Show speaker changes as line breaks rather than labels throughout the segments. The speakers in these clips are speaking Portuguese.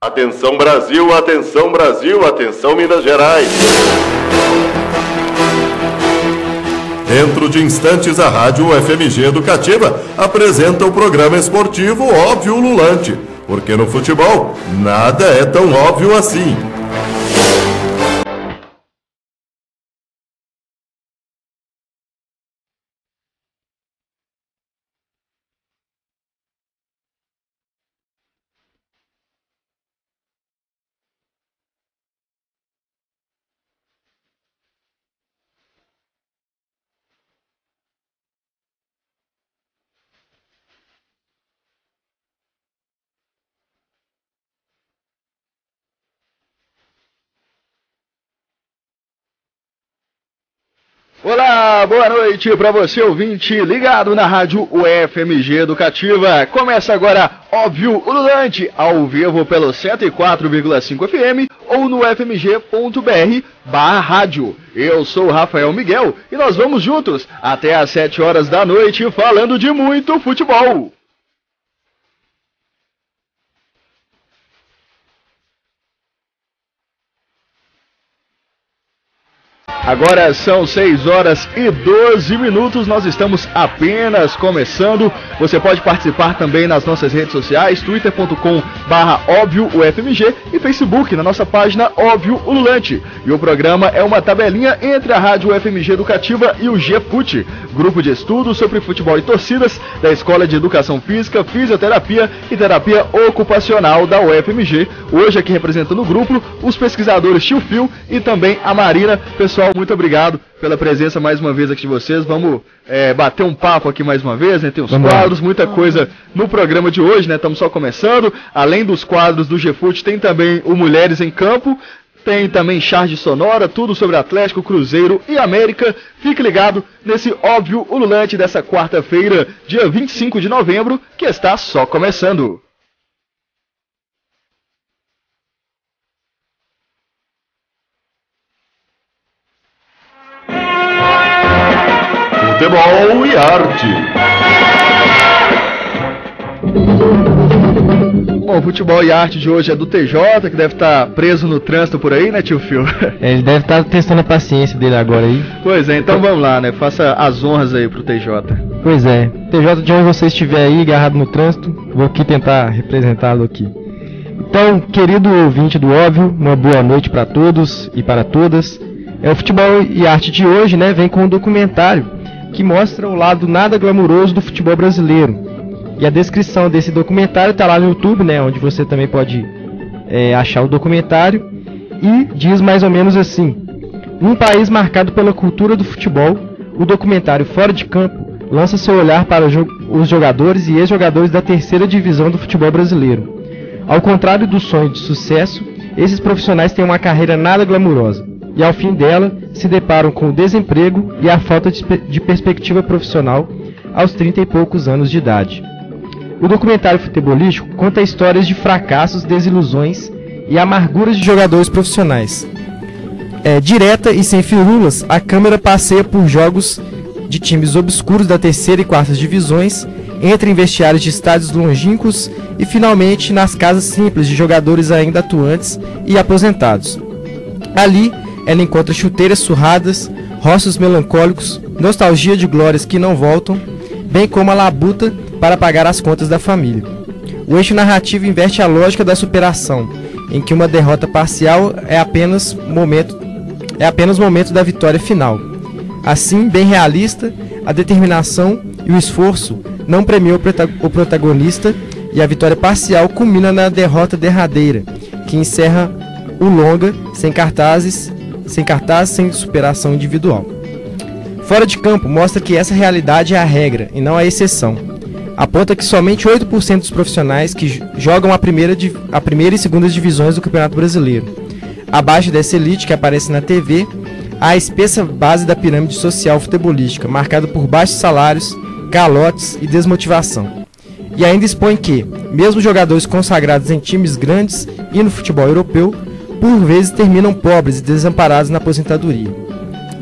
Atenção Brasil, atenção Brasil, atenção Minas Gerais. Dentro de instantes, a Rádio UFMG Educativa apresenta o programa esportivo Óbvio Ululante, porque no futebol nada é tão óbvio assim.
Olá, boa noite para você ouvinte ligado na Rádio UFMG Educativa. Começa agora Óbvio Ululante, ao vivo pelo 104,5 FM ou no fmg.br/rádio. Eu sou o Rafael Miguel e nós vamos juntos até às 7 horas da noite falando de muito futebol. Agora são 6 horas e 12 minutos, nós estamos apenas começando. Você pode participar também nas nossas redes sociais, twitter.com/óbvioufmg e Facebook, na nossa página Óbvio Ululante. E o programa é uma tabelinha entre a Rádio UFMG Educativa e o GFUT, grupo de estudos sobre futebol e torcidas da Escola de Educação Física, Fisioterapia e Terapia Ocupacional da UFMG. Hoje aqui representando o grupo, os pesquisadores Tio Fio e também a Marina. Pessoal, muito obrigado pela presença mais uma vez aqui de vocês. Vamos bater um papo aqui mais uma vez, né? Tem os quadros, muita coisa no programa de hoje, né? Estamos só começando. Além dos quadros do GFUT, tem também o Mulheres em Campo, tem também charge sonora, tudo sobre Atlético, Cruzeiro e América. Fique ligado nesse Óbvio Ululante dessa quarta-feira, dia 25 de novembro, que está só começando.
Futebol e arte.
Bom, o futebol e arte de hoje é do TJ, que deve estar preso no trânsito por aí, né, tio Fio?
Ele deve estar testando a paciência dele agora aí.
Pois é, então vamos lá, né? Faça as honras aí pro TJ.
Pois é, TJ, de onde você estiver aí, agarrado no trânsito, vou aqui tentar representá-lo aqui. Então, querido ouvinte do Óbvio, uma boa noite para todos e para todas. O futebol e arte de hoje, né, vem com um documentário que mostra o lado nada glamuroso do futebol brasileiro. E a descrição desse documentário está lá no YouTube, né, onde você também pode achar o documentário. E diz mais ou menos assim: num país marcado pela cultura do futebol, o documentário Fora de Campo lança seu olhar para os jogadores e ex-jogadores da terceira divisão do futebol brasileiro. Ao contrário do sonho de sucesso, esses profissionais têm uma carreira nada glamurosa. E ao fim dela, se deparam com o desemprego e a falta de perspectiva profissional aos 30 e poucos anos de idade. O documentário futebolístico conta histórias de fracassos, desilusões e amarguras de jogadores profissionais. Direta e sem firulas, a câmera passeia por jogos de times obscuros da terceira e quarta divisões, entra em vestiários de estádios longínquos e finalmente nas casas simples de jogadores ainda atuantes e aposentados. Ali, ela encontra chuteiras surradas, rostos melancólicos, nostalgia de glórias que não voltam, bem como a labuta para pagar as contas da família. O eixo narrativo inverte a lógica da superação, em que uma derrota parcial é apenas momento da vitória final. Assim, bem realista, a determinação e o esforço não premiam o protagonista e a vitória parcial culmina na derrota derradeira, que encerra o longa sem cartaz, sem superação individual. Fora de Campo mostra que essa realidade é a regra e não a exceção. Aponta que somente 8% dos profissionais que jogam a primeira e segunda divisões do Campeonato Brasileiro. Abaixo dessa elite que aparece na TV, há a espessa base da pirâmide social futebolística, marcada por baixos salários, calotes e desmotivação. E ainda expõe que, mesmo jogadores consagrados em times grandes e no futebol europeu, por vezes terminam pobres e desamparados na aposentadoria.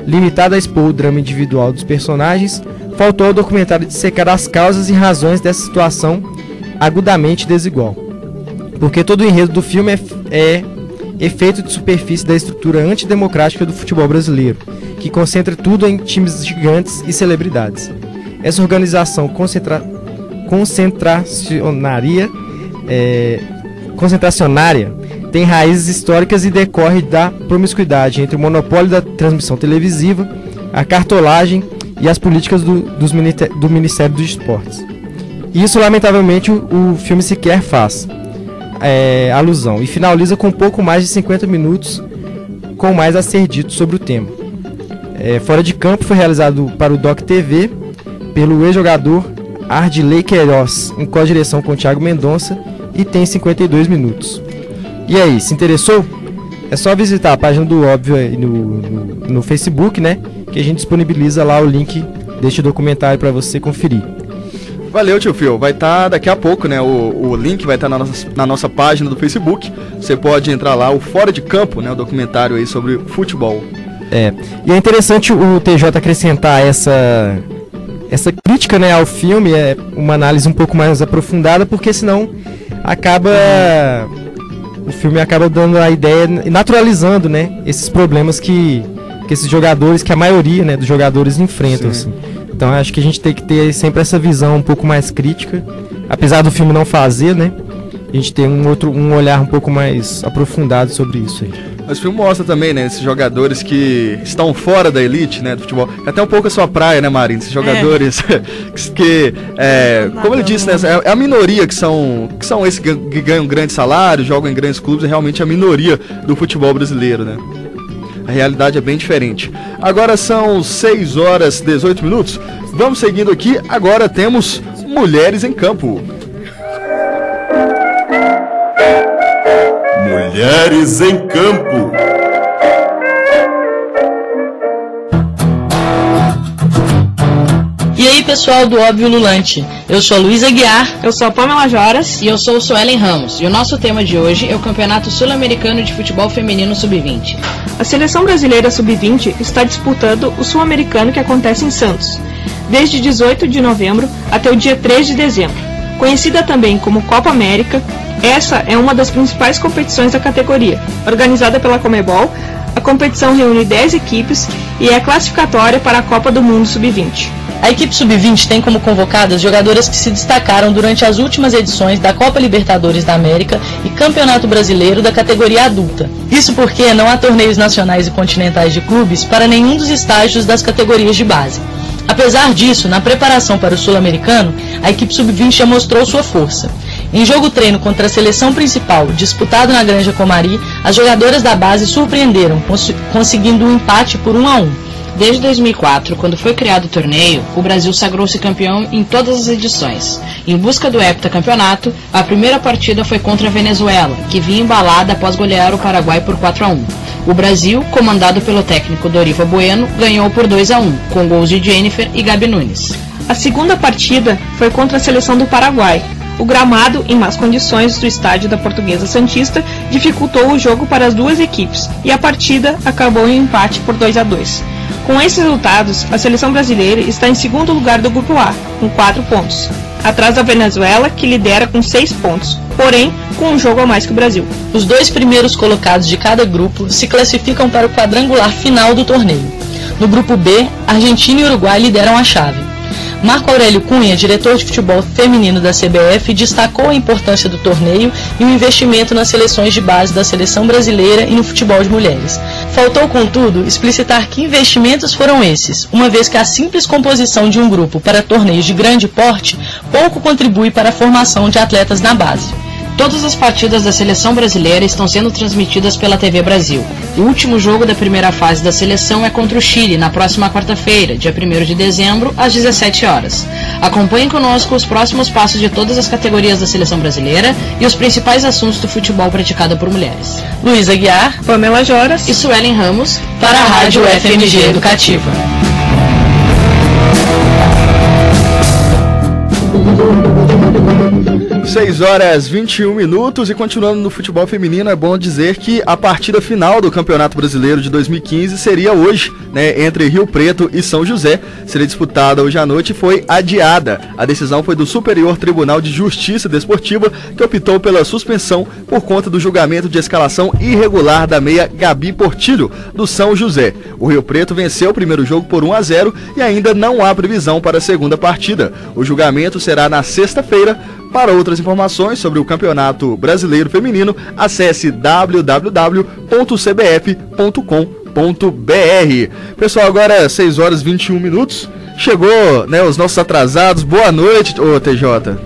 Limitado a expor o drama individual dos personagens, faltou ao documentário dissecar as causas e razões dessa situação agudamente desigual. porque todo o enredo do filme é efeito de superfície da estrutura antidemocrática do futebol brasileiro, que concentra tudo em times gigantes e celebridades. Essa organização concentracionária tem raízes históricas e decorre da promiscuidade entre o monopólio da transmissão televisiva, a cartolagem e as políticas do Ministério dos Esportes. Isso, lamentavelmente, o filme sequer faz alusão e finaliza com pouco mais de 50 minutos com mais a ser dito sobre o tema. Fora de Campo foi realizado para o Doc TV pelo ex-jogador Ardilei Queiroz, em co-direção com Thiago Mendonça, e tem 52 minutos. E aí, se interessou? É só visitar a página do Óbvio aí no Facebook, né? Que a gente disponibiliza lá o link deste documentário para você conferir.
Valeu, tio Phil. Vai estar daqui a pouco, né? O link vai estar na nossa página do Facebook. Você pode entrar lá, o Fora de Campo, né? O documentário aí sobre futebol.
E é interessante o TJ acrescentar essa crítica, né, ao filme, uma análise um pouco mais aprofundada, porque senão o filme acaba dando a ideia, naturalizando, né, esses problemas que esses jogadores, que a maioria, né, dos jogadores enfrentam, assim. Então acho que a gente tem que ter sempre essa visão um pouco mais crítica, apesar do filme não fazer, né, a gente tem um olhar um pouco mais aprofundado sobre isso aí.
Mas o filme mostra também, né, esses jogadores que estão fora da elite, né, do futebol. É até um pouco a sua praia, né, Marina? Esses jogadores que como ele disse, né, é a minoria que são esses que ganham grandes salários, jogam em grandes clubes, é realmente a minoria do futebol brasileiro, né? A realidade é bem diferente. Agora são 6 horas e 18 minutos. Vamos seguindo aqui. Agora temos Mulheres em Campo.
Mulheres em Campo.
E aí, pessoal do Óbvio Lulante, eu sou a Luísa Aguiar,
eu sou a Pamela Joras
e eu sou o Suelen Ramos. E o nosso tema de hoje é o Campeonato Sul-Americano de Futebol Feminino Sub-20.
A Seleção Brasileira Sub-20 está disputando o Sul-Americano que acontece em Santos, desde 18 de novembro até o dia 3 de dezembro. Conhecida também como Copa América, essa é uma das principais competições da categoria. Organizada pela Conmebol, a competição reúne 10 equipes e é classificatória para a Copa do Mundo Sub-20.
A equipe Sub-20 tem como convocadas jogadoras que se destacaram durante as últimas edições da Copa Libertadores da América e Campeonato Brasileiro da categoria adulta. Isso porque não há torneios nacionais e continentais de clubes para nenhum dos estágios das categorias de base. Apesar disso, na preparação para o Sul-Americano, a equipe Sub-20 já mostrou sua força. Em jogo-treino contra a seleção principal, disputado na Granja Comari, as jogadoras da base surpreenderam, conseguindo um empate por 1-1.
Desde 2004, quando foi criado o torneio, o Brasil sagrou-se campeão em todas as edições. Em busca do heptacampeonato, a primeira partida foi contra a Venezuela, que vinha embalada após golear o Paraguai por 4-1. O Brasil, comandado pelo técnico Dorival Bueno, ganhou por 2-1, com gols de Jennifer e Gabi Nunes.
A segunda partida foi contra a seleção do Paraguai. O gramado, em más condições do estádio da Portuguesa Santista, dificultou o jogo para as duas equipes, e a partida acabou em empate por 2-2. Com esses resultados, a seleção brasileira está em segundo lugar do Grupo A, com 4 pontos, atrás da Venezuela, que lidera com 6 pontos, porém com um jogo a mais que o Brasil.
Os 2 primeiros colocados de cada grupo se classificam para o quadrangular final do torneio. No Grupo B, Argentina e Uruguai lideram a chave. Marco Aurélio Cunha, diretor de futebol feminino da CBF, destacou a importância do torneio e o investimento nas seleções de base da seleção brasileira e no futebol de mulheres. Faltou, contudo, explicitar que investimentos foram esses, uma vez que a simples composição de um grupo para torneios de grande porte pouco contribui para a formação de atletas na base.
Todas as partidas da seleção brasileira estão sendo transmitidas pela TV Brasil. O último jogo da primeira fase da seleção é contra o Chile, na próxima quarta-feira, dia 1º de dezembro, às 17 horas. Acompanhem conosco os próximos passos de todas as categorias da seleção brasileira e os principais assuntos do futebol praticado por mulheres.
Luísa Aguiar,
Pamela Joras
e Suelen Ramos,
para a Rádio FMG Educativa.
6h21 e continuando no futebol feminino, é bom dizer que a partida final do Campeonato Brasileiro de 2015 seria hoje, né, entre Rio Preto e São José. Seria disputada hoje à noite e foi adiada. A decisão foi do Superior Tribunal de Justiça Desportiva, que optou pela suspensão por conta do julgamento de escalação irregular da meia Gabi Portilho, do São José. O Rio Preto venceu o primeiro jogo por 1-0 e ainda não há previsão para a segunda partida. O julgamento será na sexta-feira. Para outras informações sobre o Campeonato Brasileiro Feminino, acesse www.cbf.com.br. Pessoal, agora 6h21. Chegou, né, os nossos atrasados. Boa noite, ô TJ.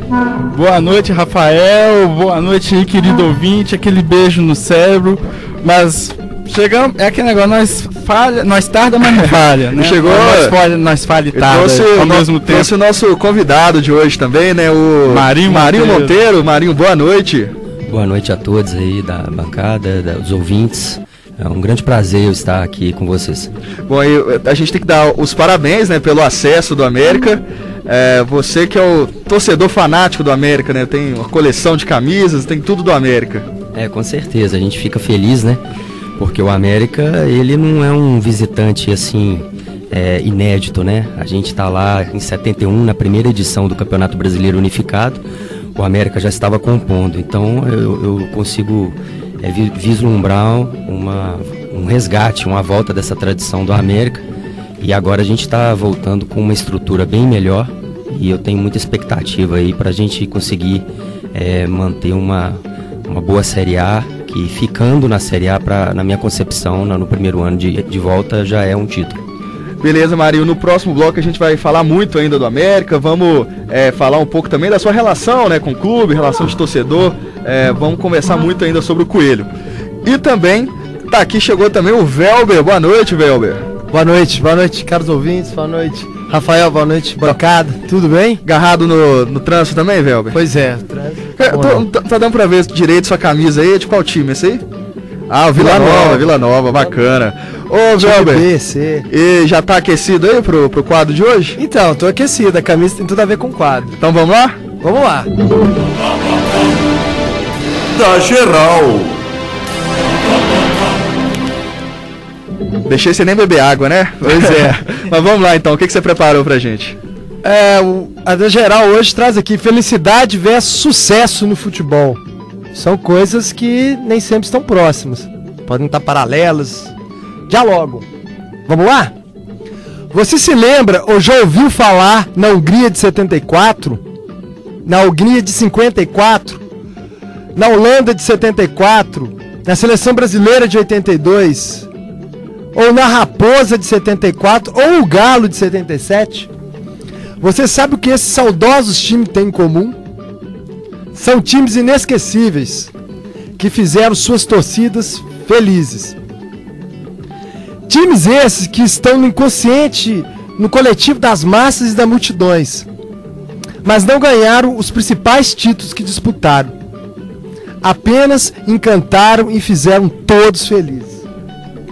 Boa noite, Rafael. Boa noite, querido ouvinte. Aquele beijo no cérebro. Mas chegamos, é aquele negócio, nós tarda, mas não falha, né?
Chegou,
nós falha e tarda ao mesmo tempo.
Trouxe o nosso convidado de hoje também, né? O Marinho Monteiro. Marinho, boa noite.
Boa noite a todos aí da bancada, dos ouvintes. É um grande prazer eu estar aqui com vocês.
Bom, a gente tem que dar os parabéns, né, pelo acesso do América. Você que é o torcedor fanático do América, né? Tem uma coleção de camisas, tem tudo do América.
Com certeza, a gente fica feliz, né? Porque o América, ele não é um visitante, assim, inédito, né? A gente está lá em 71, na primeira edição do Campeonato Brasileiro Unificado, o América já estava compondo. Então, eu consigo vislumbrar um resgate, uma volta dessa tradição do América. E agora a gente está voltando com uma estrutura bem melhor. E eu tenho muita expectativa aí para a gente conseguir manter uma boa Série A, que ficando na Série A, na minha concepção, no primeiro ano de volta, já é um título.
Beleza, Marinho. No próximo bloco a gente vai falar muito ainda do América. Vamos falar um pouco também da sua relação, né, com o clube, relação de torcedor. Vamos conversar muito ainda sobre o Coelho. E também, chegou também o Velber. Boa noite, Velber.
Boa noite, caros ouvintes. Boa noite, Rafael. Boa noite, bancada. Tudo bem?
Agarrado no trânsito também, Velber?
Pois é, trânsito.
Tá dando pra ver direito sua camisa aí? De qual time esse aí? Ah, o Vila Nova, bacana. Ô, Velber, e já tá aquecido aí pro quadro de hoje?
Então, tô aquecido, a camisa tem tudo a ver com o quadro.
Então vamos lá?
Vamos lá.
Da geral.
Deixei você nem beber água, né? Pois é. Mas vamos lá então, o que você preparou pra gente?
A da geral hoje traz aqui felicidade versus sucesso no futebol. São coisas que nem sempre estão próximas. Podem estar paralelas. Dialogam. Vamos lá? Você se lembra ou já ouviu falar na Hungria de 74? Na Hungria de 54? Na Holanda de 74? Na Seleção Brasileira de 82? Ou na Raposa de 74? Ou o Galo de 77? Você sabe o que esses saudosos times têm em comum? São times inesquecíveis, que fizeram suas torcidas felizes. Times esses que estão no inconsciente, no coletivo das massas e das multidões, mas não ganharam os principais títulos que disputaram. Apenas encantaram e fizeram todos felizes.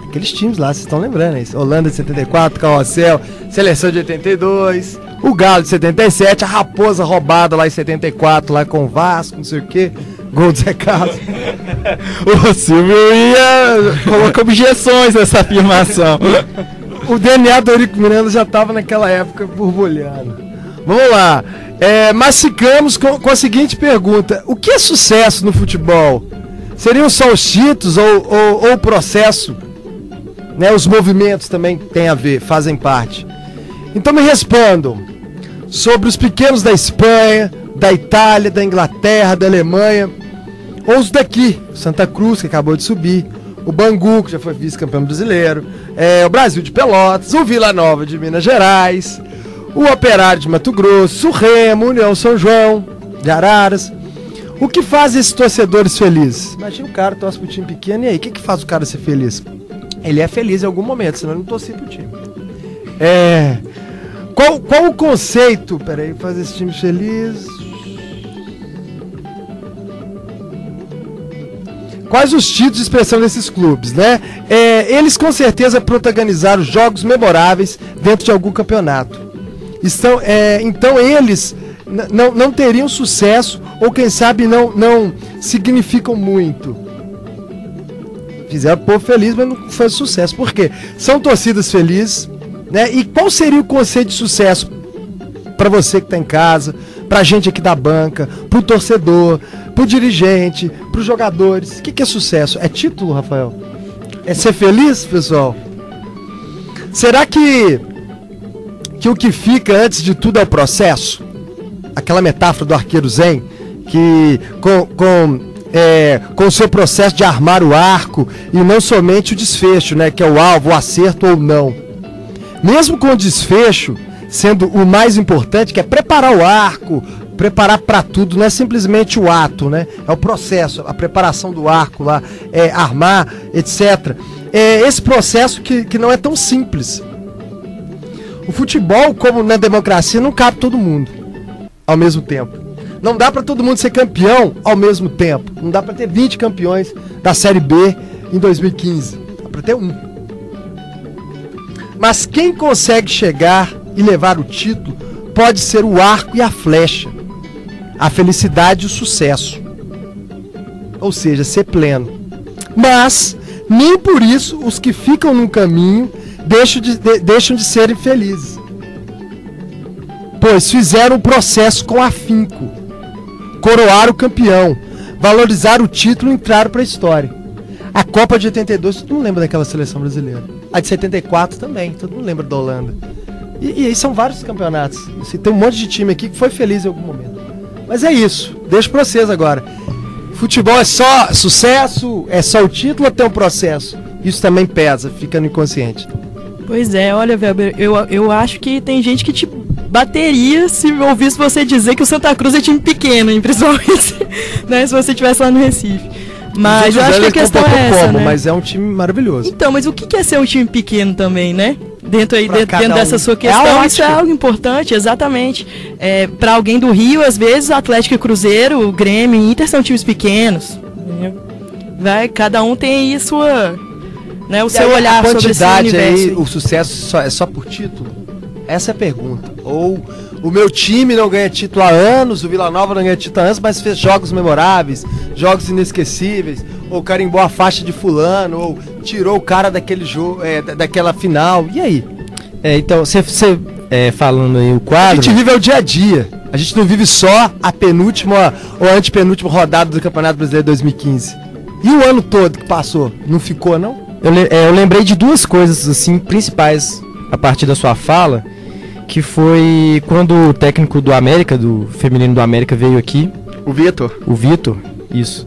Aqueles times lá, vocês estão lembrando, hein? Holanda de 74, Carrossel, Seleção de 82, o Galo de 77, a Raposa roubada lá em 74, lá com o Vasco, não sei o que, gol do Zé Carlos.
O Silvio ia colocar objeções nessa afirmação.
O DNA do Eurico Miranda já estava naquela época borbulhando. Vamos lá, mas ficamos com a seguinte pergunta: o que é sucesso no futebol? Seriam só os títulos ou o processo? Né, os movimentos também têm a ver, fazem parte. Então me respondam sobre os pequenos da Espanha, da Itália, da Inglaterra, da Alemanha, ou os daqui, o Santa Cruz, que acabou de subir, o Bangu, que já foi vice-campeão brasileiro, o Brasil de Pelotas, o Vila Nova de Minas Gerais, o Operário de Mato Grosso, o Remo, União São João de Araras. O que faz esses torcedores felizes? Imagina o cara torce pro time pequeno, e aí, o que faz o cara ser feliz? Ele é feliz em algum momento, senão ele não torcia pro time. Qual o conceito? Peraí, fazer esse time feliz. Quais os títulos de expressão desses clubes, né? Eles com certeza protagonizaram jogos memoráveis dentro de algum campeonato. Então eles não teriam sucesso, ou quem sabe não significam muito. Fizeram o povo feliz, mas não foi sucesso. Por quê? São torcidas felizes, né? E qual seria o conceito de sucesso para você que está em casa, para a gente aqui da banca, para o torcedor, para o dirigente, para os jogadores? O que é sucesso? É título, Rafael? É ser feliz, pessoal? Será que o que fica antes de tudo é o processo? Aquela metáfora do arqueiro zen, que com o seu processo de armar o arco e não somente o desfecho, né, que é o alvo, o acerto ou não. Mesmo com o desfecho sendo o mais importante, que é preparar o arco, preparar para tudo, não é simplesmente o ato, né? É o processo, a preparação do arco lá, armar, etc. É esse processo que não é tão simples. O futebol, como na democracia, não cabe todo mundo ao mesmo tempo. Não dá para todo mundo ser campeão ao mesmo tempo. Não dá para ter 20 campeões da Série B em 2015. Dá para ter um. Mas quem consegue chegar e levar o título pode ser o arco e a flecha, a felicidade e o sucesso. Ou seja, ser pleno. Mas nem por isso os que ficam no caminho deixam de serem felizes, pois fizeram o processo com afinco, coroaram o campeão, valorizaram o título e entraram para a história. A Copa de 82, todo mundo lembra daquela seleção brasileira. A de 74 também, todo mundo lembra da Holanda. E aí são vários campeonatos. Tem um monte de time aqui que foi feliz em algum momento. Mas é isso, deixo para vocês agora. Futebol é só sucesso, é só o título ou tem um processo? Isso também pesa, fica no inconsciente.
Pois é, olha, Weber, eu acho que tem gente que te bateria se ouvisse você dizer que o Santa Cruz é time pequeno, hein, principalmente, né, se você estivesse lá no Recife. Mas eu acho que a questão é essa, né? Mas
é um time maravilhoso.
Então, mas o que é ser um time pequeno também, né? Dentro dessa sua questão, isso é algo importante, exatamente. Para alguém do Rio, às vezes, o Atlético e Cruzeiro, o Grêmio e Inter são times pequenos. Cada um tem aí sua, né, o seu olhar sobre esse universo.
Aí, o sucesso é só por título? Essa é a pergunta. Ou o meu time não ganha título há anos, o Vila Nova não ganha título há anos, mas fez jogos memoráveis, jogos inesquecíveis, ou carimbou a faixa de fulano, ou tirou o cara daquele jogo, daquela final. E aí?
Então, você falando aí o quadro...
A gente vive o dia a dia. A gente não vive só a penúltima ou a antepenúltima rodada do Campeonato Brasileiro 2015. E o ano todo que passou? Não ficou, não?
Eu lembrei de duas coisas, assim, principais a partir da sua fala, que foi quando o técnico do América, do feminino do América, veio aqui.
O Vitor,
isso.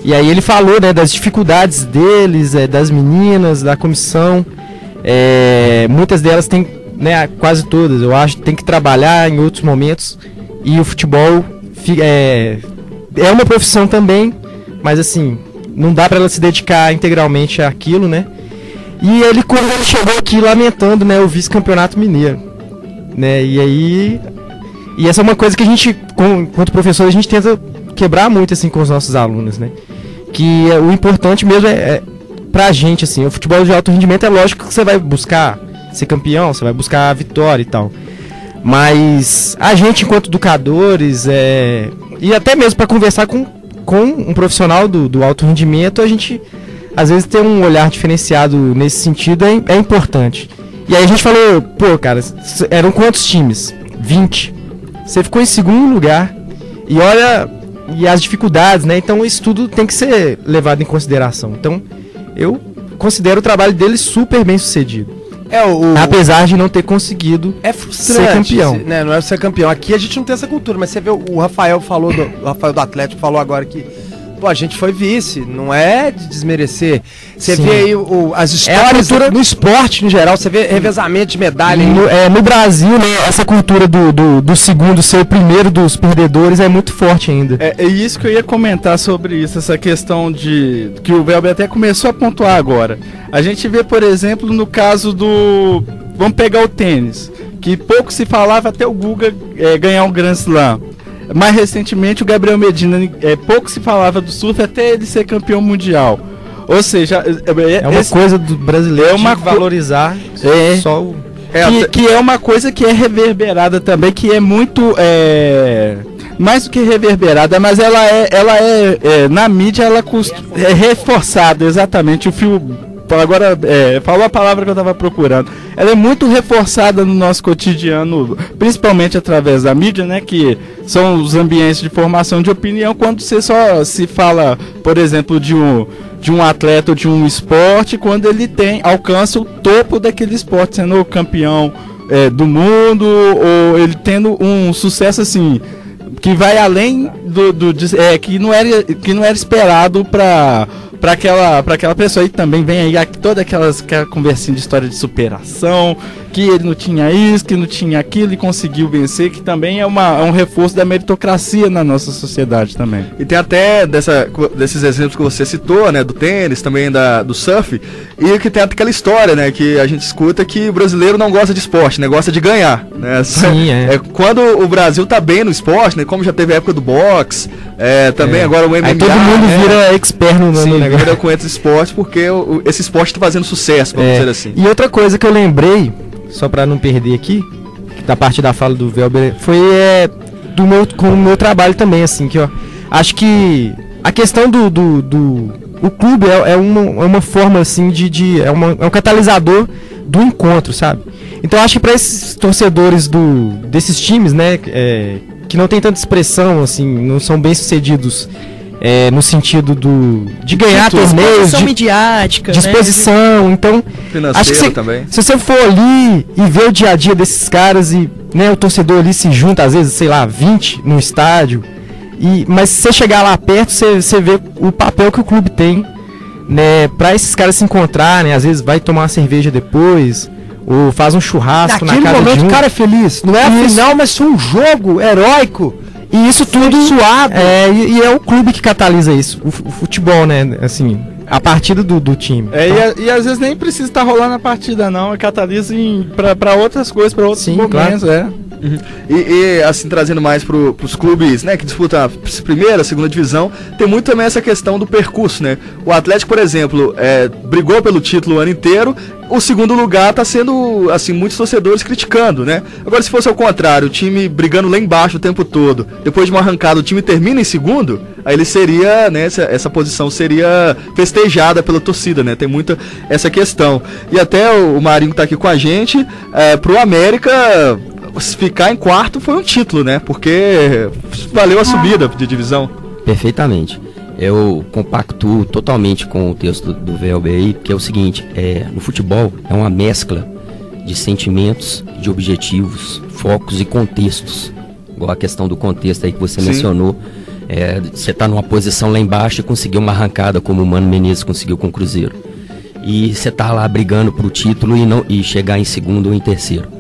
E aí ele falou, né, das dificuldades deles, das meninas, da comissão. Muitas delas têm, né, quase todas, eu acho, tem que trabalhar em outros momentos. E o futebol é uma profissão também, mas assim, não dá para ela se dedicar integralmente àquilo, né? E ele, quando ele chegou aqui lamentando, né, o vice-campeonato mineiro, né? E essa é uma coisa que a gente, enquanto professor, a gente tenta quebrar muito assim com os nossos alunos, né? Que o importante mesmo pra gente, assim, o futebol de alto rendimento é lógico que você vai buscar ser campeão, você vai buscar a vitória e tal. Mas a gente, enquanto educadores, e até mesmo para conversar com um profissional do alto rendimento, a gente às vezes ter um olhar diferenciado nesse sentido é importante. E aí a gente falou, pô, cara, eram quantos times? 20. Você ficou em segundo lugar. E olha, e as dificuldades, né? Então isso tudo tem que ser levado em consideração. Então eu considero o trabalho dele super bem sucedido. Apesar de não ter conseguido ser campeão.
Né? Não é ser campeão. Aqui a gente não tem essa cultura, mas você vê o Rafael do Atlético falou agora que pô, a gente foi vice, não é de desmerecer. Você vê aí as histórias no esporte, no geral, você vê revezamento de medalha.
No Brasil, né, essa cultura do segundo ser o primeiro dos perdedores é muito forte ainda.
É isso que eu ia comentar sobre isso, essa questão de que o Welber até começou a pontuar agora. A gente vê, por exemplo, no caso do... Vamos pegar o tênis, que pouco se falava até o Guga ganhar um Grand Slam. Mais recentemente o Gabriel Medina, pouco se falava do surf até ele ser campeão mundial. Ou seja,
é uma coisa do brasileiro de valorizar só o...
Que é uma coisa que é reverberada também, que é muito... mais do que reverberada, mas ela é na mídia ela é reforçada, exatamente, o fio... Agora, falou a palavra que eu estava procurando. Ela é muito reforçada no nosso cotidiano, principalmente através da mídia, né? Que são os ambientes de formação de opinião, quando você só se fala, por exemplo, de um atleta ou de um esporte, quando ele alcança o topo daquele esporte, sendo campeão do mundo, ou ele tendo um sucesso assim, que vai além que não era esperado para aquela pessoa. E também vem aí toda aquela conversinha de história de superação, que ele não tinha isso, que não tinha aquilo e conseguiu vencer, que também é um reforço da meritocracia na nossa sociedade também.
E tem até desses exemplos que você citou, né, do tênis, também do surf, e que tem aquela história, né, que a gente escuta que o brasileiro não gosta de esporte, né, gosta de ganhar, né?
Sim,
quando o Brasil tá bem no esporte, né, como já teve a época do boxe, também agora o MMA.
Aí todo mundo vira expert no negócio.
Vira com esses esportes, porque esse esporte tá fazendo sucesso, vamos dizer assim.
E outra coisa que eu lembrei, só para não perder aqui, da parte da fala do Velber, foi com o meu trabalho também, assim, que acho que a questão o clube é uma forma, assim, é um catalisador do encontro, sabe? Então acho que para esses torcedores desses times, né, que não tem tanta expressão, assim, não são bem sucedidos no sentido de ganhar torneios,
de midiática,
disposição, né? Então acho que
também.
Se você for ali e ver o dia a dia desses caras e, né, o torcedor ali se junta, às vezes, sei lá, 20 no estádio, mas se você chegar lá perto, você vê o papel que o clube tem, né, para esses caras se encontrarem, né, às vezes vai tomar uma cerveja depois, ou faz um churrasco na casa de um.
Naquele momento o cara é feliz, não é a final, mas um jogo heróico.
E isso tudo suado. E é o clube que catalisa isso, o futebol, né? Assim, a partida do time.
E às vezes nem precisa estar rolando a partida, não. Catalisa para outras coisas, para outros momentos,
claro. E assim, trazendo mais pros clubes, né, que disputam a primeira, a segunda divisão, tem muito também essa questão do percurso, né? O Atlético, por exemplo, brigou pelo título o ano inteiro. O segundo lugar tá sendo, assim, muitos torcedores criticando, né? Agora, se fosse ao contrário, o time brigando lá embaixo o tempo todo, depois de uma arrancada o time termina em segundo, aí ele seria, né, essa posição seria festejada pela torcida, né? Tem muita essa questão. E até o Marinho tá aqui com a gente, pro América ficar em quarto foi um título, né? Porque valeu a subida de divisão.
Perfeitamente. Eu compactuo totalmente com o texto do Velber aí, que é o seguinte, no futebol é uma mescla de sentimentos, de objetivos, focos e contextos. Igual a questão do contexto aí que você mencionou. Você está numa posição lá embaixo e conseguiu uma arrancada como o Mano Menezes conseguiu com o Cruzeiro. E você está lá brigando pro título e chegar em segundo ou em terceiro.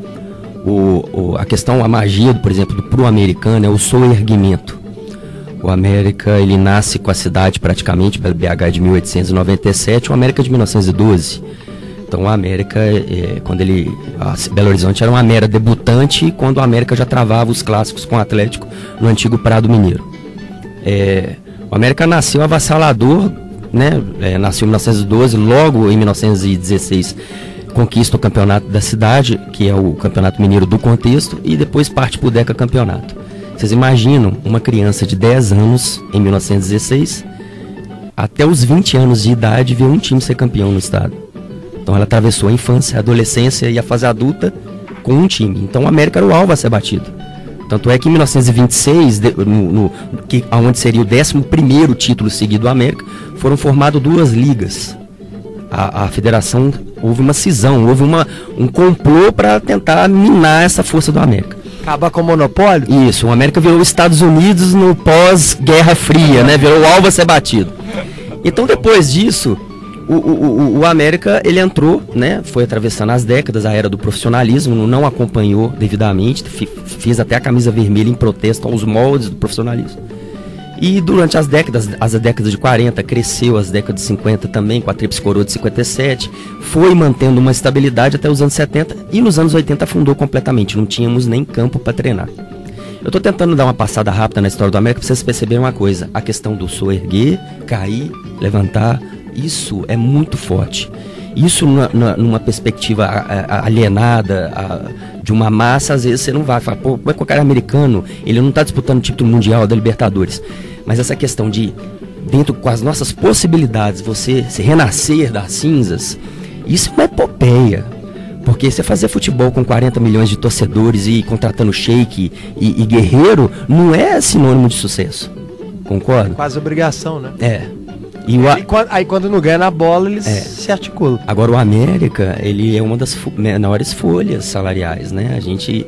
A questão, a magia, por exemplo, pro americano é o soerguimento. O América, ele nasce com a cidade praticamente, BH de 1897, o América de 1912. Então o América, Belo Horizonte era uma mera debutante quando o América já travava os clássicos com o Atlético no antigo Prado Mineiro. O América nasceu avassalador, né? Nasceu em 1912, logo em 1916 conquista o campeonato da cidade, que é o Campeonato Mineiro do Contexto, e depois parte para o Deca Campeonato. Vocês imaginam uma criança de 10 anos, em 1916, até os 20 anos de idade, ver um time ser campeão no estado. Então ela atravessou a infância, a adolescência e a fase adulta com um time. Então o América era o alvo a ser batido. Tanto é que em 1926, onde seria o 11º título seguido do América, foram formadas 2 ligas. A federação, houve uma cisão, houve um complô para tentar minar essa força do América.
Acabar com o monopólio?
Isso, o América virou os Estados Unidos no pós-Guerra Fria, né? Virou o alvo a ser batido. Então depois disso, o América, ele entrou, né? Foi atravessando as décadas, a era do profissionalismo, não acompanhou devidamente, fez até a camisa vermelha em protesto aos moldes do profissionalismo. E durante as décadas de 40, cresceu as décadas de 50 também, com a Tríplice Coroa de 57, foi mantendo uma estabilidade até os anos 70, e nos anos 80 afundou completamente, não tínhamos nem campo para treinar. Eu estou tentando dar uma passada rápida na história do América para vocês perceberem uma coisa, a questão do soerguer, cair, levantar, isso é muito forte. Isso numa perspectiva alienada de uma massa, às vezes você não vai falar, pô, como é que o cara é americano, ele não está disputando o título mundial da Libertadores. Mas essa questão de, dentro com as nossas possibilidades, você se renascer das cinzas, isso é uma epopeia. Porque você fazer futebol com 40 milhões de torcedores e contratando Sheik e Guerreiro não é sinônimo de sucesso. Concorda?
Quase obrigação, né?
É.
Aí quando não ganha na bola, eles se articulam.
Agora o América, ele é uma das menores folhas salariais, né? A gente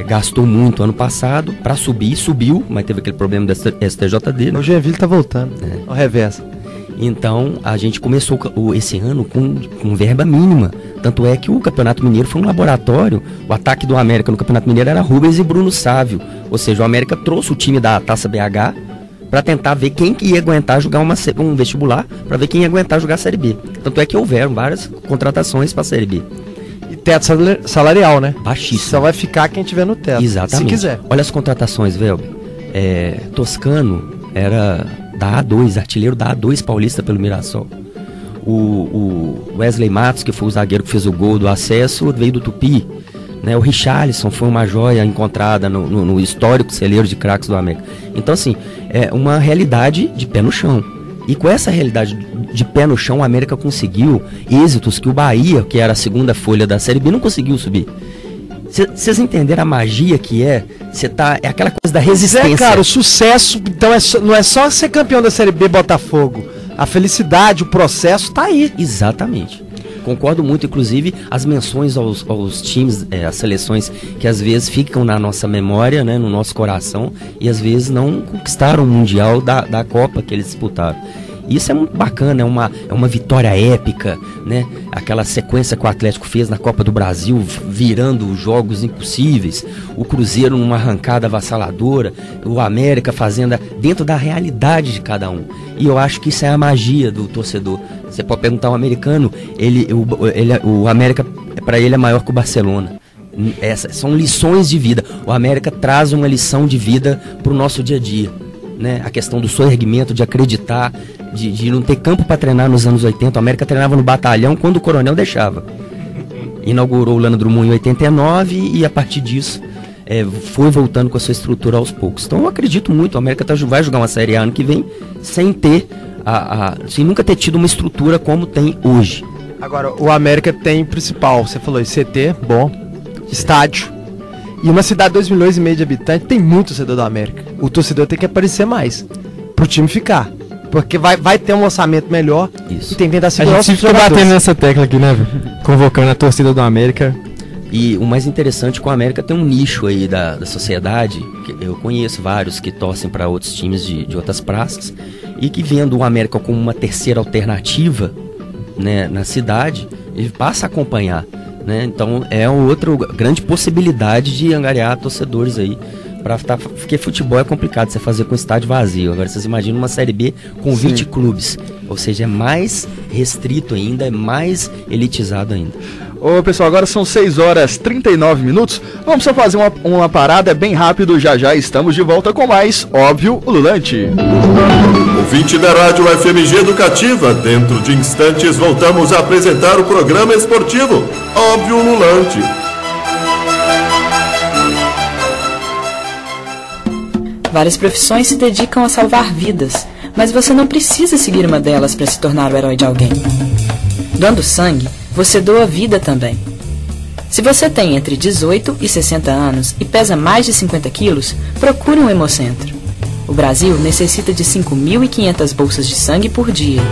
gastou muito ano passado para subir, subiu, mas teve aquele problema da STJD. Né?
O Joinville tá voltando, ao revés.
Então a gente começou esse ano com verba mínima. Tanto é que o Campeonato Mineiro foi um laboratório. O ataque do América no Campeonato Mineiro era Rubens e Bruno Sávio. Ou seja, o América trouxe o time da Taça BH para tentar ver quem que ia aguentar jogar um vestibular, para ver quem ia aguentar jogar a Série B. Tanto é que houveram várias contratações para a Série B.
E teto salarial, né?
Baixíssimo.
Só vai ficar quem tiver no teto.
Exatamente.
Se quiser.
Olha as contratações, Velber. Toscano era da A2, artilheiro da A2 paulista pelo Mirassol. O Wesley Matos, que foi o zagueiro que fez o gol do acesso, veio do Tupi. Né? O Richarlison foi uma joia encontrada no histórico celeiro de craques do América. Então, assim, é uma realidade de pé no chão. E com essa realidade de pé no chão, o América conseguiu êxitos que o Bahia, que era a segunda folha da Série B, não conseguiu subir. Vocês entenderam a magia que é? É aquela coisa da resistência.
Cara, o sucesso, então, não é só ser campeão da Série B Botafogo. A felicidade, o processo tá aí.
Exatamente. Concordo muito, inclusive, as menções aos times, às seleções que às vezes ficam na nossa memória, né, no nosso coração, e às vezes não conquistaram o Mundial da Copa que eles disputaram. Isso é muito bacana, é uma vitória épica, né? Aquela sequência que o Atlético fez na Copa do Brasil, virando jogos impossíveis, o Cruzeiro numa arrancada avassaladora, o América fazendo dentro da realidade de cada um. E eu acho que isso é a magia do torcedor. Você pode perguntar ao americano, o América, para ele, é maior que o Barcelona. Essas são lições de vida. O América traz uma lição de vida para o nosso dia a dia. Né? A questão do soerguimento, de acreditar, de não ter campo para treinar nos anos 80. O América treinava no batalhão quando o coronel deixava. Inaugurou o Lano Drummond em 89 e a partir disso foi voltando com a sua estrutura aos poucos. Então eu acredito muito, o América vai jogar uma Série A ano que vem sem ter sem nunca ter tido uma estrutura como tem hoje.
Agora, o América tem o principal, você falou, CT, bom, estádio. E uma cidade de 2,5 milhões de habitantes tem muito torcedor do América. O torcedor tem que aparecer mais pro time ficar. Porque vai ter um orçamento melhor.
Isso.
E tem que tentar
A
segurar
gente fica batendo nessa tecla aqui, né? Convocando a torcida do América.
E o mais interessante é que o América tem um nicho aí da sociedade, que eu conheço vários que torcem para outros times de outras praças, e que vendo o América como uma terceira alternativa, né, na cidade, ele passa a acompanhar. Né? Então é outra grande possibilidade de angariar torcedores aí. Porque futebol é complicado você fazer com estádio vazio. Agora vocês imaginam uma Série B com 20 clubes. Ou seja, é mais restrito ainda, é mais elitizado ainda.
Ô pessoal, agora são 6h39. Vamos só fazer uma parada bem rápido. Já estamos de volta com mais Óbvio Ululante.
Ouvinte da Rádio FMG Educativa, dentro de instantes voltamos a apresentar o programa esportivo Óbvio Ululante.
Várias profissões se dedicam a salvar vidas, mas você não precisa seguir uma delas para se tornar o herói de alguém. Doando sangue, você doa vida também. Se você tem entre 18 e 60 anos e pesa mais de 50 quilos, procure um hemocentro. O Brasil necessita de 5.500 bolsas de sangue por dia.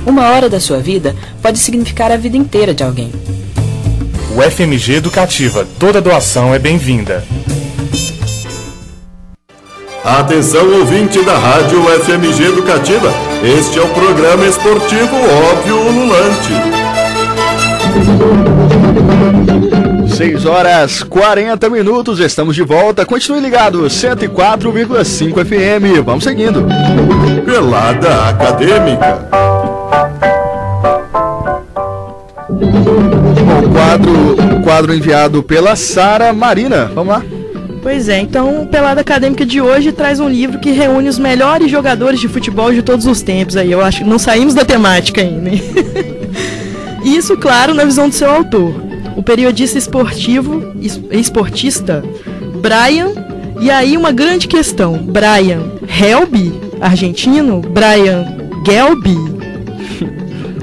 Uma hora da sua vida pode significar a vida inteira de alguém.
O FMG Educativa, toda doação é bem-vinda.
Atenção, ouvinte da Rádio FMG Educativa, este é o programa esportivo Óbvio Ululante.
6h40, estamos de volta. Continue ligado, 104,5 FM. Vamos seguindo.
Pelada Acadêmica.
O quadro enviado pela Sara Marina. Vamos lá.
Pois é, então o Pelada Acadêmica de hoje traz um livro que reúne os melhores jogadores de futebol de todos os tempos. Aí eu acho que não saímos da temática ainda, hein? Isso, claro, na visão do seu autor, o periodista esportista Brian. E aí uma grande questão, Brian Helby, argentino, Brian Gelby,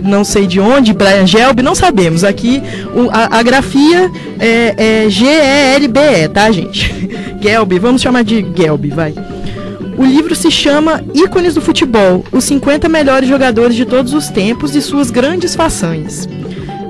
não sei de onde, Brian Gelby, não sabemos. Aqui a grafia é Gelbe, tá, gente? Gelby, vamos chamar de Gelby, vai. O livro se chama Ícones do Futebol, os 50 melhores jogadores de todos os tempos e suas grandes façanhas.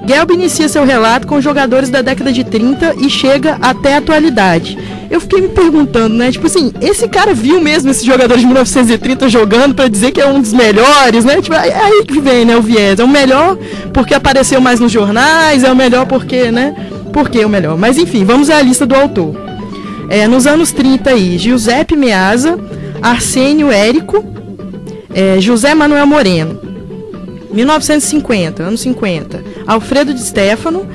Gelby inicia seu relato com jogadores da década de 30 e chega até a atualidade. Eu fiquei me perguntando, né? Tipo assim, esse cara viu mesmo esse jogador de 1930 jogando pra dizer que é um dos melhores, né? Tipo, é aí que vem, né, o viés. É o melhor porque apareceu mais nos jornais, é o melhor porque, né? Por que o melhor? Mas enfim, vamos à lista do autor. Nos anos 30 aí, Giuseppe Meazza, Arsênio Érico, José Manuel Moreno. 1950, anos 50, Alfredo Di Stefano,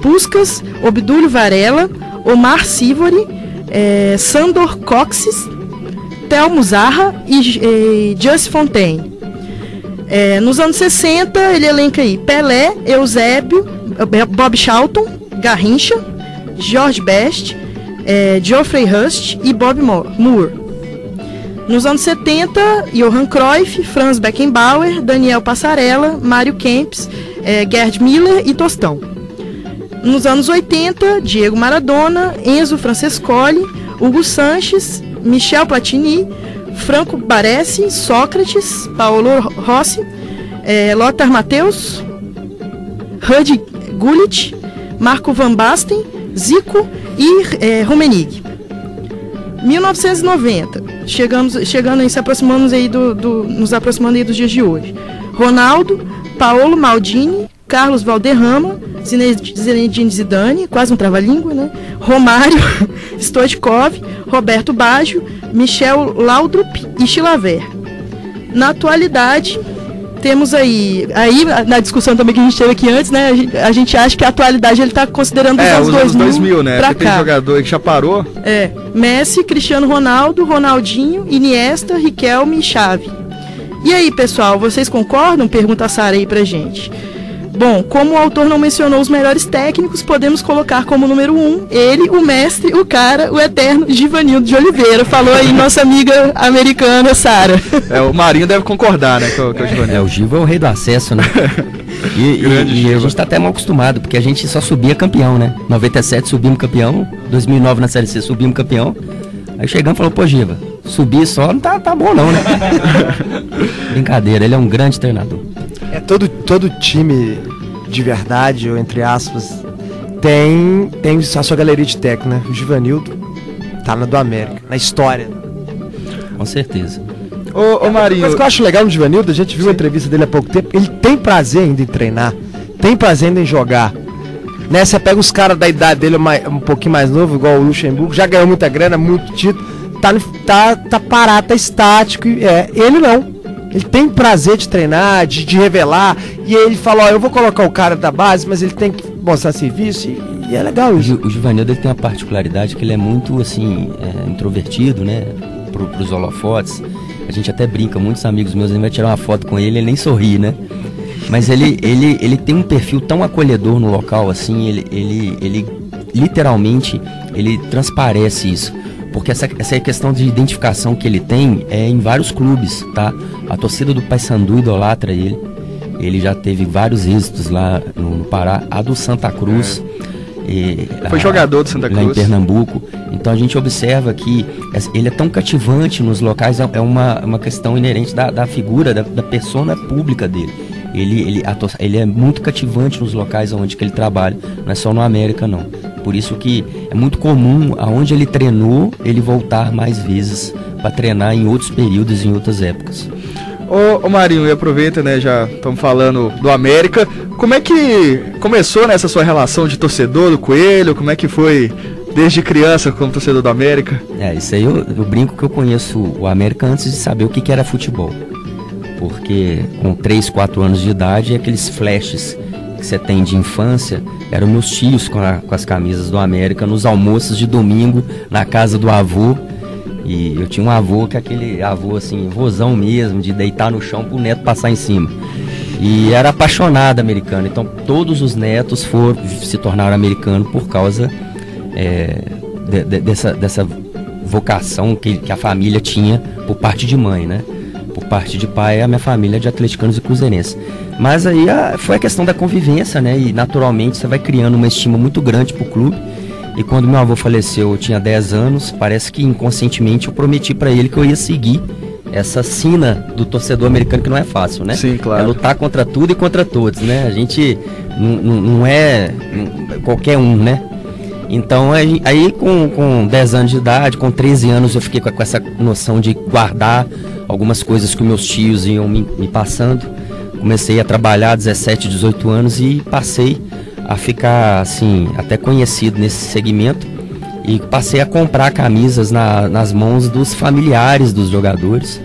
Puskás, Obdúlio Varela, Omar Sivori, Sandor Kocsis, Telmo Zarra e Just Fontaine. Nos anos 60, ele elenca aí Pelé, Eusébio, Bob Charlton, Garrincha, George Best, Geoffrey Hurst e Bob Moore. Nos anos 70, Johan Cruyff, Franz Beckenbauer, Daniel Passarella, Mário Kempis, Gerd Müller e Tostão. Nos anos 80, Diego Maradona, Enzo Francescoli, Hugo Sanches, Michel Platini, Franco Baresi, Sócrates, Paolo Rossi, Lothar Matthäus, Rudi Gullit, Marco Van Basten, Zico e Rummenigge. 1990, chegando aí, nos aproximando aí dos dias de hoje. Ronaldo, Paolo Maldini, Carlos Valderrama, Zinedine Zidane, quase um trava-língua, né? Romário, Stoichkov, Roberto Baggio, Michel Laudrup e Chilavert. Na atualidade, temos aí na discussão também que a gente teve aqui antes, né? A gente acha que a atualidade ele está considerando os anos 2000,
né?
Pra
Porque
cá.
tem jogador que já parou.
Messi, Cristiano Ronaldo, Ronaldinho, Iniesta, Riquelme e Xavi. E aí, pessoal, vocês concordam? Pergunta a Sara aí pra gente. Bom, como o autor não mencionou os melhores técnicos, podemos colocar como número 1 ele, o mestre, o cara, o eterno Givanildo de Oliveira. Falou aí nossa amiga americana, Sara.
O Marinho deve concordar, né, com o Givanildo.
O Giva é o rei do acesso, né? E a gente tá até mal acostumado, porque a gente só subia campeão, né? 97 subimos campeão, 2009 na Série C subimos campeão. Aí chegamos e falou, pô, Giva, subir só não tá bom não, né? Brincadeira, ele é um grande treinador.
Todo time de verdade, ou entre aspas, tem a sua galeria de técnico, né? O Givanildo tá na do América, na história.
Com certeza.
Ô Marinho...
Mas o que eu acho legal no Givanildo, a gente viu a entrevista dele há pouco tempo, ele tem prazer ainda em treinar, tem prazer ainda em jogar. Né? Você pega os caras da idade dele um pouquinho mais novo, igual o Luxemburgo, já ganhou muita grana, muito título, tá parado, tá estático, ele não. Ele tem prazer de treinar, de revelar, e ele fala, eu vou colocar o cara da base, mas ele tem que mostrar serviço, e é legal isso.
O Givanildo ele tem uma particularidade que ele é muito, assim, introvertido, né, pros holofotes. A gente até brinca, muitos amigos meus, ele vai tirar uma foto com ele nem sorri, né? Mas ele tem um perfil tão acolhedor no local, assim, ele literalmente, ele transparece isso. Porque essa questão de identificação que ele tem é em vários clubes, tá? A torcida do Paysandu idolatra ele. Ele já teve vários êxitos lá no Pará. A do Santa Cruz.
Foi jogador do Santa Cruz.
Lá em Pernambuco. Então a gente observa que ele é tão cativante nos locais. É uma questão inerente da figura, da persona pública dele. Ele é muito cativante nos locais onde que ele trabalha. Não é só no América, não. Por isso que é muito comum, aonde ele treinou, ele voltar mais vezes para treinar em outros períodos, em outras épocas.
Ô Marinho, e aproveita, né, já estamos falando do América. Como é que começou nessa sua relação de torcedor do Coelho? Como é que foi desde criança como torcedor do América?
Isso aí eu brinco que eu conheço o América antes de saber o que era futebol. Porque com 3, 4 anos de idade, aqueles flashes que você tem de infância, eram meus tios com as camisas do América nos almoços de domingo na casa do avô. E eu tinha um avô que é aquele avô assim, vozão mesmo, de deitar no chão pro neto passar em cima. e era apaixonado americano. Então todos os netos se tornaram americanos por causa dessa vocação que a família tinha por parte de mãe, né? Por parte de pai, a minha família é de atleticanos e cruzeirenses. Mas aí foi a questão da convivência, né? E naturalmente você vai criando uma estima muito grande pro clube. E quando meu avô faleceu, eu tinha 10 anos, parece que inconscientemente eu prometi para ele que eu ia seguir essa sina do torcedor americano, que não é fácil, né?
Sim, claro.
É lutar contra tudo e contra todos, né? A gente não é qualquer um, né? Então aí com 10 anos de idade, com 13 anos eu fiquei com essa noção de guardar algumas coisas que meus tios iam me passando. Comecei a trabalhar 17, 18 anos e passei a ficar assim, até conhecido nesse segmento, e passei a comprar camisas nas mãos dos familiares dos jogadores.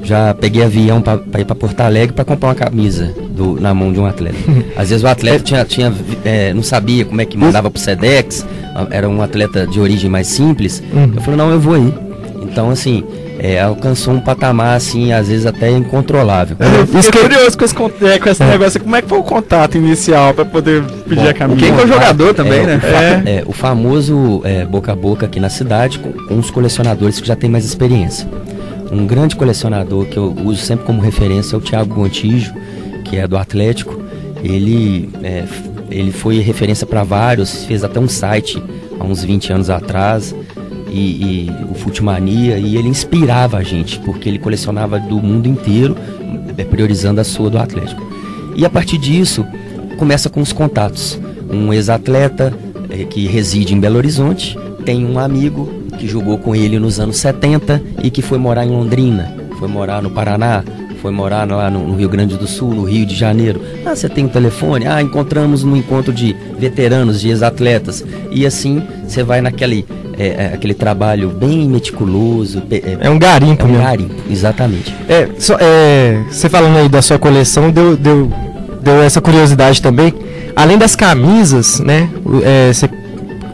Já peguei avião para ir para Porto Alegre para comprar uma camisa na mão de um atleta. Às vezes o atleta não sabia como é que mandava pro SEDEX, era um atleta de origem mais simples. Eu falei, não, eu vou ir. Então assim, alcançou um patamar assim, às vezes até incontrolável.
Eu fiquei curioso com esse negócio. Como é que foi o contato inicial para poder pedir a camisa?
Quem foi o jogador também, né?
O famoso boca a boca aqui na cidade com os colecionadores que já têm mais experiência. Um grande colecionador que eu uso sempre como referência é o Thiago Gontijo, que é do Atlético. Ele foi referência para vários, fez até um site há uns 20 anos atrás, e o Futemania, e ele inspirava a gente, porque ele colecionava do mundo inteiro, priorizando a sua do Atlético. E a partir disso, começa com os contatos. Um ex-atleta que reside em Belo Horizonte, tem um amigo que jogou com ele nos anos 70 e que foi morar em Londrina, foi morar no Paraná, foi morar lá no Rio Grande do Sul, no Rio de Janeiro. Você tem um telefone? Encontramos no encontro de veteranos, de ex-atletas. E assim, você vai naquele aquele trabalho bem meticuloso.
É um garimpo mesmo.
Garimpo, exatamente.
Você falando aí da sua coleção, deu essa curiosidade também. Além das camisas, né? Você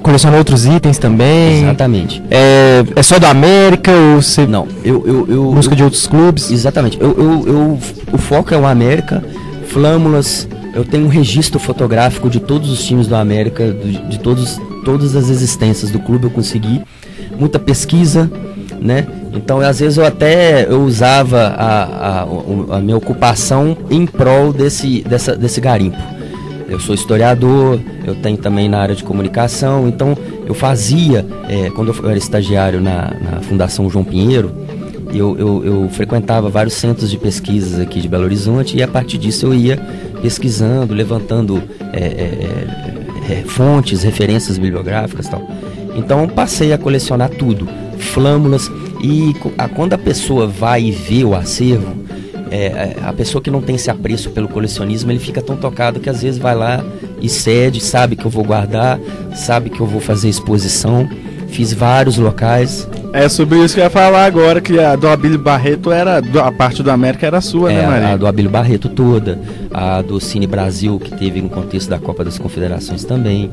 coleciona outros itens também?
Exatamente.
É só da América ou você...
Não, eu
busca de outros clubes?
Exatamente. O foco é o América, flâmulas. Eu tenho um registro fotográfico de todos os times do América, de todas as existências do clube eu consegui. Muita pesquisa, né? Então, às vezes eu usava a minha ocupação em prol desse garimpo. Eu sou historiador, eu tenho também na área de comunicação, então eu fazia, quando eu era estagiário na Fundação João Pinheiro, eu frequentava vários centros de pesquisas aqui de Belo Horizonte, e a partir disso eu ia pesquisando, levantando fontes, referências bibliográficas e tal. Então passei a colecionar tudo, flâmulas, e quando a pessoa vai e vê o acervo, a pessoa que não tem esse apreço pelo colecionismo, ele fica tão tocado que às vezes vai lá e cede, sabe que eu vou guardar, sabe que eu vou fazer exposição. Fiz vários locais.
É sobre isso que eu ia falar agora, que a do Abílio Barreto a parte do América era sua, né, Maria?
A do Abílio Barreto toda, a do Cine Brasil, que teve no contexto da Copa das Confederações também,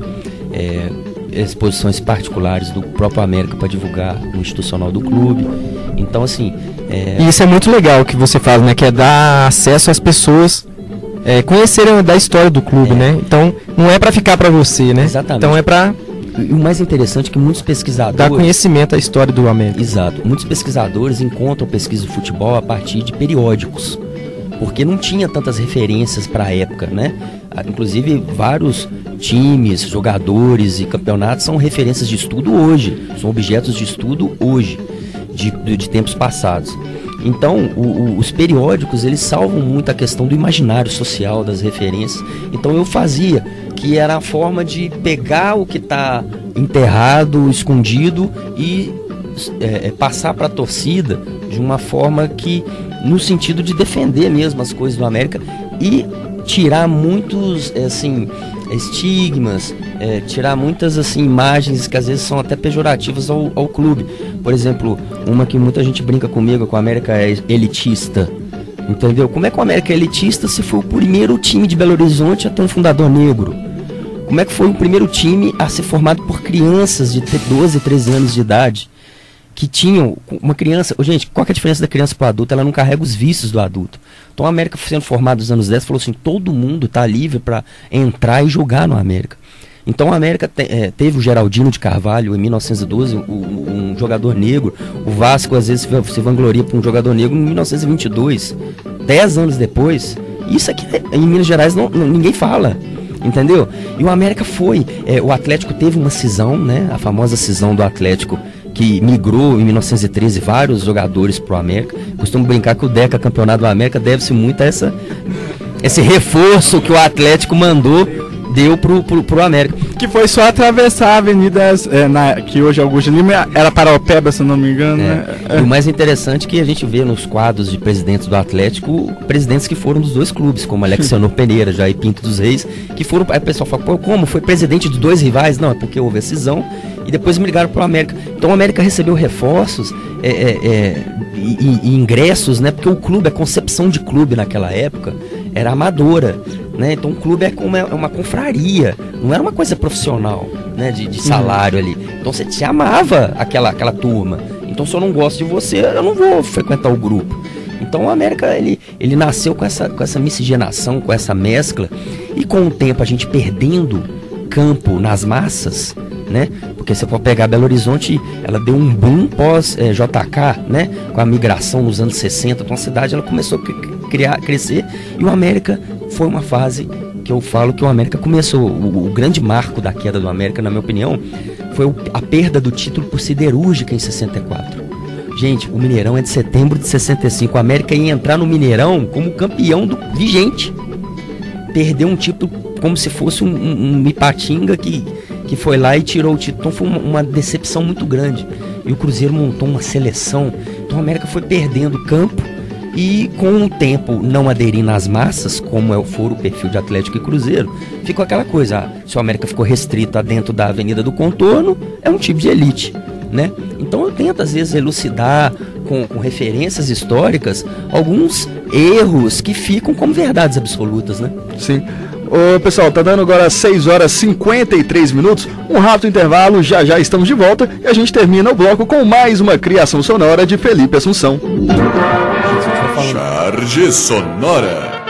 exposições particulares do próprio América para divulgar o institucional do clube. Então, assim...
E isso é muito legal que você faz, né? Que é dar acesso às pessoas conhecerem da história do clube, né? Então, não é para ficar para você, né?
Exatamente.
Então é para...
E o mais interessante é que muitos pesquisadores...
Dar conhecimento à história do América.
Exato. Muitos pesquisadores encontram pesquisa de futebol a partir de periódicos, porque não tinha tantas referências para a época, né? Inclusive, vários times, jogadores e campeonatos são referências de estudo hoje, são objetos de estudo hoje, de tempos passados. Então, os periódicos, eles salvam muito a questão do imaginário social, das referências. Então, eu fazia, que era a forma de pegar o que está enterrado, escondido, e passar para a torcida de uma forma que, no sentido de defender mesmo as coisas do América e tirar muitos, estigmas, tirar muitas, imagens que às vezes são até pejorativas ao clube. Por exemplo, uma que muita gente brinca comigo, que o América é elitista. Entendeu? Como é que o América é elitista se foi o primeiro time de Belo Horizonte a ter um fundador negro? Como é que foi o primeiro time a ser formado por crianças de 12, 13 anos de idade, que tinham uma criança... Gente, qual que é a diferença da criança para o adulto? Ela não carrega os vícios do adulto. Então a América, sendo formada nos anos 10, falou assim, todo mundo está livre para entrar e jogar no América. Então a América teve o Geraldino de Carvalho em 1912, um jogador negro. O Vasco às vezes se vangloria por um jogador negro em 1922, 10 anos depois. Isso aqui em Minas Gerais ninguém fala, entendeu? E o América foi, o Atlético teve uma cisão, né? A famosa cisão do Atlético, que migrou em 1913 vários jogadores pro América. Costumo brincar que o Campeonato do América deve-se muito a esse reforço que o Atlético deu pro América.
Que foi só atravessar a avenida, que hoje é Augusto Lima, era Paraopeba, se não me engano, né?
E o mais interessante é que a gente vê nos quadros de presidentes do Atlético, presidentes que foram dos dois clubes, como Alexandre Pereira, Jair Pinto dos Reis, que foram, aí o pessoal fala, pô, como? Foi presidente de dois rivais? Não, é porque houve a cisão e depois migraram pro América. Então o América recebeu reforços e ingressos, né? Porque o clube, a concepção de clube naquela época era amadora, né? Então o clube é uma confraria, não era uma coisa profissional, né? De salário ali. Então você te amava aquela turma. Então se eu não gosto de você, eu não vou frequentar o grupo. Então o América ele nasceu com essa miscigenação, com essa mescla, e com o tempo a gente perdendo campo nas massas, né? Porque você pode pegar Belo Horizonte, ela deu um boom pós JK, né? Com a migração nos anos 60, então a cidade ela começou a crescer, e o América foi uma fase que eu falo que o América começou, o grande marco da queda do América, na minha opinião, foi a perda do título por Siderúrgica em 64. Gente, o Mineirão é de setembro de 65, o América ia entrar no Mineirão como campeão vigente, perdeu um título como se fosse um Ipatinga que foi lá e tirou o título. Então foi uma decepção muito grande, e o Cruzeiro montou uma seleção, então o América foi perdendo campo, e com o tempo não aderindo às massas, como for o perfil de Atlético e Cruzeiro, ficou aquela coisa, se o América ficou restrito a dentro da Avenida do Contorno, é um time de elite, né? Então eu tento às vezes elucidar com referências históricas alguns erros que ficam como verdades absolutas, né?
Sim. Ô pessoal, tá dando agora 6 horas e 53 minutos, um rápido intervalo, já estamos de volta e a gente termina o bloco com mais uma criação sonora de Felipe Assunção.
Charge sonora.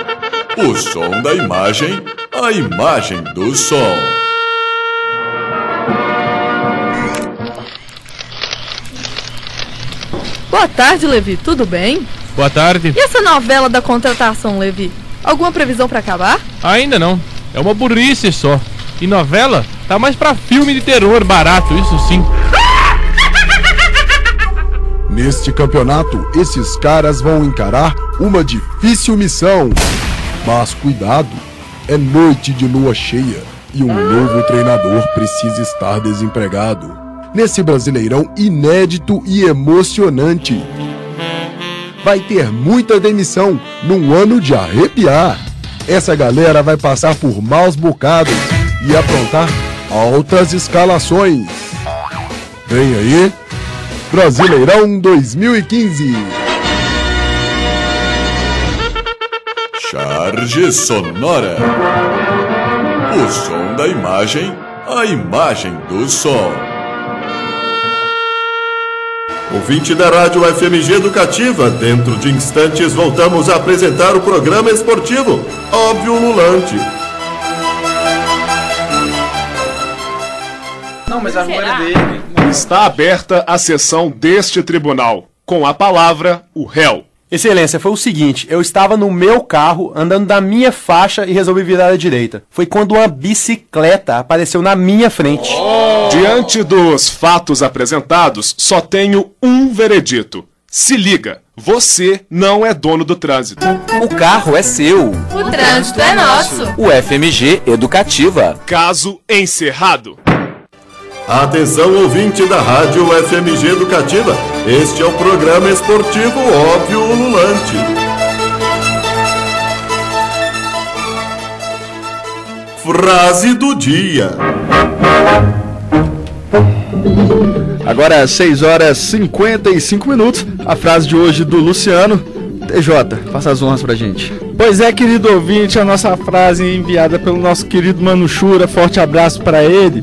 O som da imagem, a imagem do som.
Boa tarde, Levi, tudo bem?
Boa tarde.
E essa novela da contratação, Levi? Alguma previsão pra acabar?
Ainda não, é uma burrice só. E novela tá mais pra filme de terror barato, isso sim.
Neste campeonato, esses caras vão encarar uma difícil missão. Mas cuidado, é noite de lua cheia e um novo treinador precisa estar desempregado. Nesse Brasileirão inédito e emocionante, vai ter muita demissão num ano de arrepiar. Essa galera vai passar por maus bocados e aprontar altas escalações. Vem aí, Brasileirão 2015.
Charge sonora. O som da imagem, a imagem do som. Ouvinte da Rádio FMG Educativa, dentro de instantes voltamos a apresentar o programa esportivo Óbvio Lulante.
Não, mas a memória dele. Está aberta a sessão deste tribunal. Com a palavra, o réu.
Excelência, foi o seguinte, eu estava no meu carro, andando da minha faixa e resolvi virar à direita. Foi quando uma bicicleta apareceu na minha frente.
Diante dos fatos apresentados, só tenho um veredito. Se liga, você não é dono do trânsito.
O carro é seu.
O trânsito é nosso.
O FMG Educativa.
Caso encerrado.
Atenção, ouvinte da Rádio FMG Educativa, este é o programa esportivo Óbvio Lulante. Frase do dia.
Agora 6 horas e 55 minutos, a frase de hoje do Luciano. TJ, faça as honras pra gente.
Pois é, querido ouvinte, a nossa frase enviada pelo nosso querido Mano Chura, forte abraço para ele.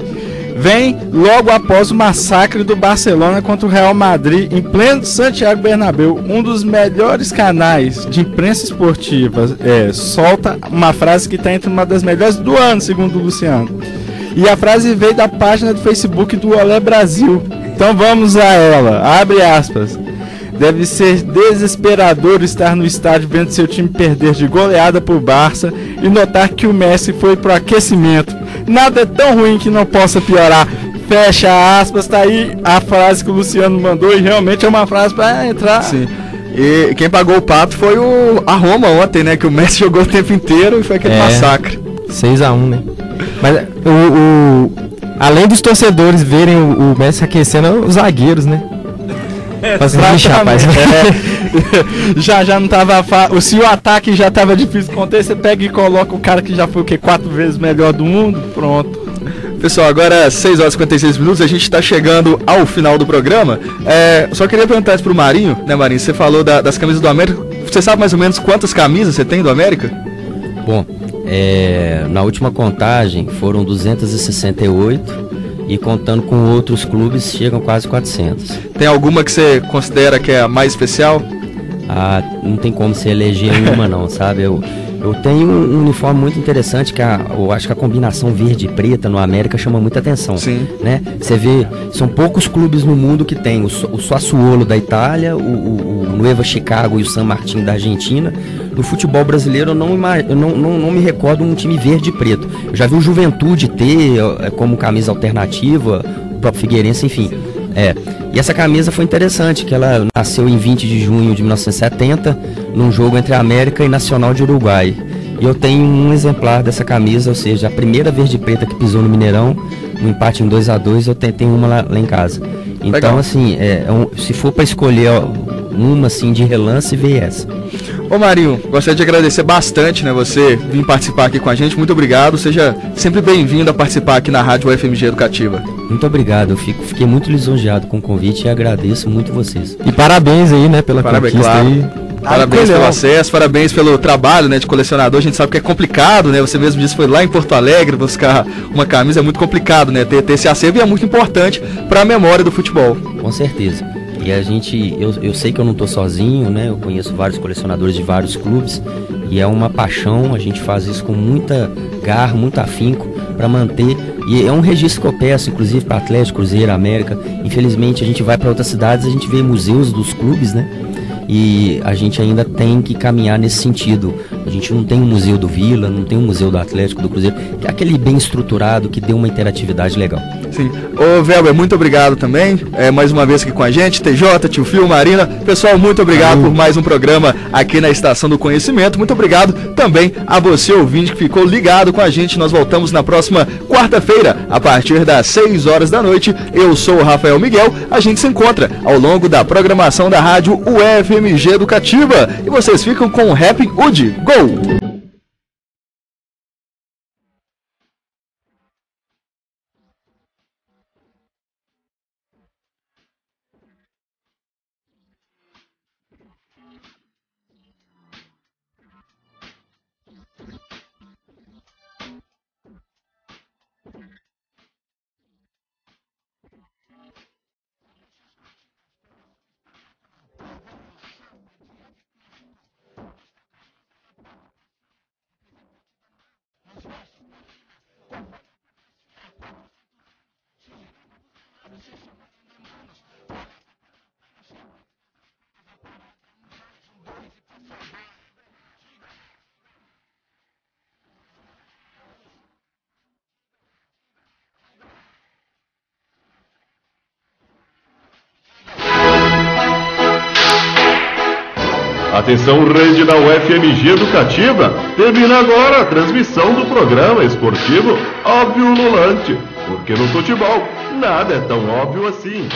vem logo após o massacre do Barcelona contra o Real Madrid em pleno Santiago Bernabéu. Um dos melhores canais de imprensa esportiva solta uma frase que está entre uma das melhores do ano, segundo o Luciano. E a frase veio da página do Facebook do Olé Brasil. Então vamos a ela, abre aspas. Deve ser desesperador estar no estádio vendo seu time perder de goleada pro Barça e notar que o Messi foi pro aquecimento. Nada é tão ruim que não possa piorar. Fecha aspas, tá aí a frase que o Luciano mandou e realmente é uma frase para entrar.
Sim. E quem pagou o pato foi a Roma ontem, né? Que o Messi jogou o tempo inteiro e foi aquele massacre.
6-1, né? Mas além dos torcedores verem o Messi aquecendo, os zagueiros, né?
Já não tava fácil. Se o ataque já tava difícil conter, você pega e coloca o cara que já foi 4 vezes melhor do mundo, pronto.
Pessoal, agora 6 horas e 56 minutos, a gente está chegando ao final do programa. Só queria perguntar isso pro Marinho, né, Marinho? Você falou das camisas do América. Você sabe mais ou menos quantas camisas você tem do América?
Bom, na última contagem foram 268 e contando com outros clubes chegam quase 400.
Tem alguma que você considera que é a mais especial?
Não tem como se eleger uma não, sabe? Eu tenho um uniforme muito interessante que eu acho que a combinação verde e preta no América chama muita atenção.
Sim.
Né? Você vê, são poucos clubes no mundo que tem o Sassuolo da Itália, o Nueva Chicago e o San Martín da Argentina. No futebol brasileiro eu não me recordo um time verde e preto. Eu já vi o Juventude ter como camisa alternativa, o próprio Figueirense, enfim. E essa camisa foi interessante, que ela nasceu em 20 de junho de 1970, num jogo entre a América e Nacional de Uruguai. E eu tenho um exemplar dessa camisa, ou seja, a primeira verde e preta que pisou no Mineirão, no empate em 2-2, eu tenho uma lá em casa. Então, legal. Assim, se for para escolher uma assim de relance, vê essa.
Ô Marinho, gostaria de agradecer bastante, né, você vir participar aqui com a gente. Muito obrigado, seja sempre bem-vindo a participar aqui na Rádio UFMG Educativa.
Muito obrigado, eu fiquei muito lisonjeado com o convite e agradeço muito vocês.
E parabéns aí, né, pela conquista
claro.
aí.
Parabéns pelo acesso, parabéns pelo trabalho, né, de colecionador. A gente sabe que é complicado, né? Você mesmo disse que foi lá em Porto Alegre buscar uma camisa, é muito complicado, né? Ter esse acervo e é muito importante para a memória do futebol.
Com certeza. E eu sei que eu não estou sozinho, né? Eu conheço vários colecionadores de vários clubes e é uma paixão. A gente faz isso com muita garra, muito afinco para manter. E é um registro que eu peço, inclusive para Atlético, Cruzeiro, América. Infelizmente a gente vai para outras cidades, a gente vê museus dos clubes, né? E a gente ainda tem que caminhar nesse sentido. A gente não tem um museu do Vila, não tem um museu do Atlético, do Cruzeiro, que é aquele bem estruturado que dê uma interatividade legal.
Sim. Ô Velber, muito obrigado também, mais uma vez aqui com a gente, TJ, Tio Fio, Marina. Pessoal, muito obrigado por mais um programa aqui na Estação do Conhecimento. Muito obrigado também a você, ouvinte, que ficou ligado com a gente. Nós voltamos na próxima quarta-feira, a partir das 6 horas da noite. Eu sou o Rafael Miguel. A gente se encontra ao longo da programação da rádio UFMG Educativa. E vocês ficam com o Happy Hood. Gol!
Atenção, rede da UFMG Educativa, termina agora a transmissão do programa esportivo Óbvio Lulante, porque no futebol nada é tão óbvio assim.